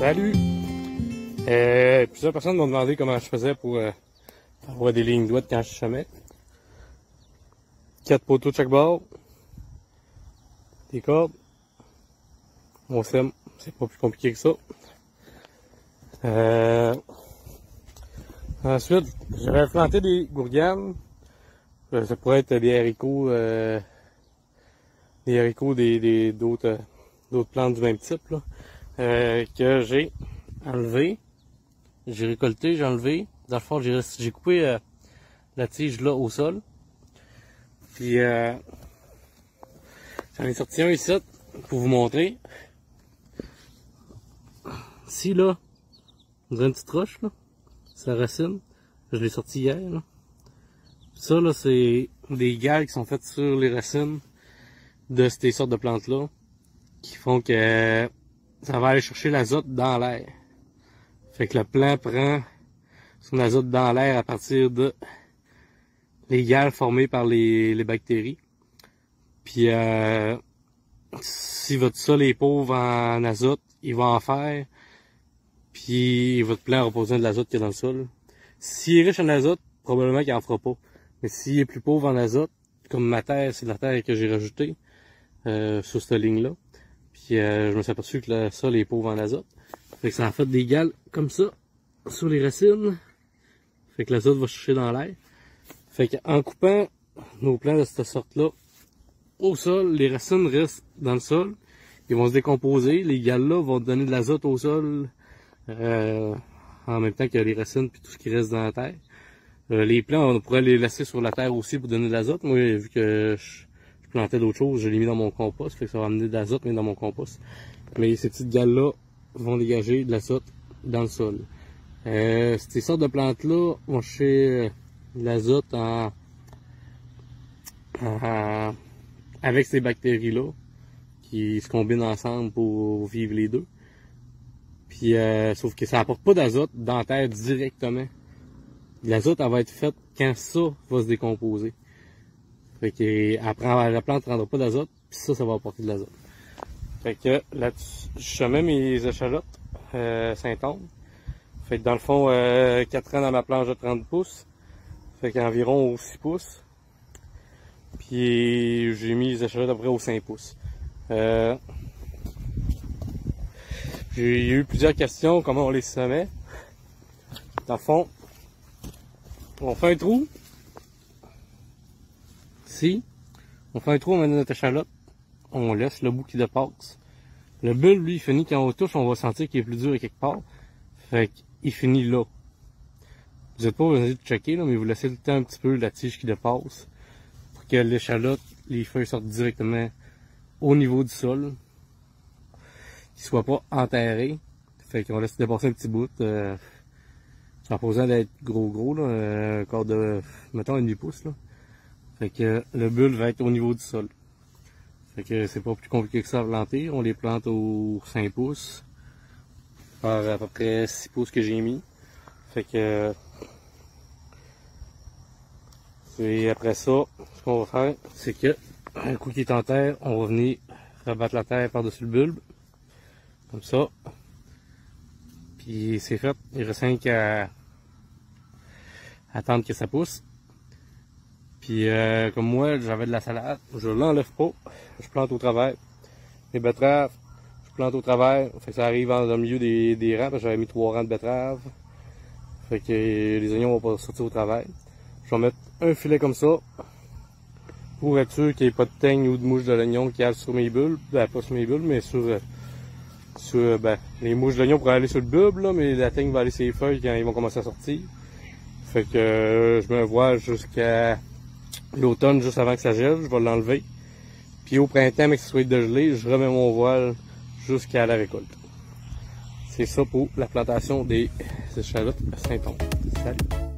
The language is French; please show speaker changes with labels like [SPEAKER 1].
[SPEAKER 1] Salut! Plusieurs personnes m'ont demandé comment je faisais pour avoir des lignes droites quand je semais. 4 poteaux de chaque bord, des cordes, on sème, c'est pas plus compliqué que ça. Ensuite, j'avais planté des gourganes, ça pourrait être des haricots, d'autres plantes du même type là, que j'ai enlevé, j'ai récolté, j'ai enlevé. Dans le fond, j'ai coupé la tige là au sol. Puis j'en ai sorti un ici pour vous montrer. Ici là, on dirait une petite roche là, c'est la racine. Je l'ai sorti hier là. Puis ça là, c'est des gales qui sont faites sur les racines de ces sortes de plantes là, qui font que ça va aller chercher l'azote dans l'air. Fait que le plant prend son azote dans l'air à partir de les gales formées par les bactéries. Puis si votre sol est pauvre en azote, il va en faire. Puis votre plant aura pas besoin de l'azote qu'il y a dans le sol. S'il est riche en azote, probablement qu'il en fera pas. Mais s'il est plus pauvre en azote, comme ma terre, c'est de la terre que j'ai rajoutée sur cette ligne-là. Puis je me suis aperçu que le sol est pauvre en azote. Fait que ça a fait des gales comme ça sur les racines. Fait que l'azote va chercher dans l'air. Fait qu'en coupant nos plants de cette sorte-là au sol, les racines restent dans le sol. Ils vont se décomposer. Les gales-là vont donner de l'azote au sol en même temps que les racines puis tout ce qui reste dans la terre. Les plants, on pourrait les laisser sur la terre aussi pour donner de l'azote. Moi, vu que je plantais d'autres choses, je l'ai mis dans mon compost. Fait que ça va amener de l'azote mais dans mon compost. Mais ces petites gales-là vont dégager de l'azote dans le sol. Ces sortes de plantes-là vont chercher de l'azote avec ces bactéries-là qui se combinent ensemble pour vivre les deux. Puis sauf que ça apporte pas d'azote dans la terre directement. L'azote, elle va être faite quand ça va se décomposer. Fait que après, la plante ne rendra pas d'azote, puis ça va apporter de l'azote. Fait que là-dessus, je semais mes échalotes Saint-Onge. Fait que dans le fond, 4 ans dans ma planche de 30 pouces. Fait qu'environ 6 pouces. Puis j'ai mis les échalotes après aux 5 pouces. J'ai eu plusieurs questions, comment on les semait. Dans le fond, on fait un trou. Ici, on fait un trou, on met notre échalote. On laisse le bout qui dépasse. Le bulbe, lui, il finit quand on touche, on va sentir qu'il est plus dur à quelque part. Fait qu'il finit là. Vous n'êtes pas obligé de checker, là, mais vous laissez le temps un petit peu la tige qui dépasse pour que l'échalote, les feuilles sortent directement au niveau du sol. Qu'ils ne soient pas enterrés. Fait qu'on laisse dépasser un petit bout. Ça n'a pas besoin d'être gros là, encore de, mettons, un demi-pouce là. Fait que le bulbe va être au niveau du sol. Fait que c'est pas plus compliqué que ça à planter. On les plante aux 5 pouces. Par à peu près 6 pouces que j'ai mis. Fait que et après ça, ce qu'on va faire, c'est que un coup qu'il est en terre, on va venir rabattre la terre par-dessus le bulbe. Comme ça. Puis c'est fait. Il reste rien qu'à attendre que ça pousse. Puis comme moi, j'avais de la salade, je l'enlève pas, je plante au travers. Les betteraves, je plante au travers, fait que ça arrive dans le milieu des rangs, parce que j'avais mis 3 rangs de betteraves. Fait que les oignons vont pas sortir au travers. Je vais mettre un filet comme ça, pour être sûr qu'il n'y ait pas de teigne ou de mouche de l'oignon qui aille sur mes bulbes. Ben, pas sur mes bulbes, mais sur les mouches de l'oignon pourraient aller sur le bulbe, là, mais la teigne va aller sur les feuilles quand ils vont commencer à sortir. Fait que je me vois jusqu'à l'automne, juste avant que ça gèle, je vais l'enlever. Puis au printemps, mais que ce soit dégelé, je remets mon voile jusqu'à la récolte. C'est ça pour la plantation des échalotes Saint-Onge. Salut!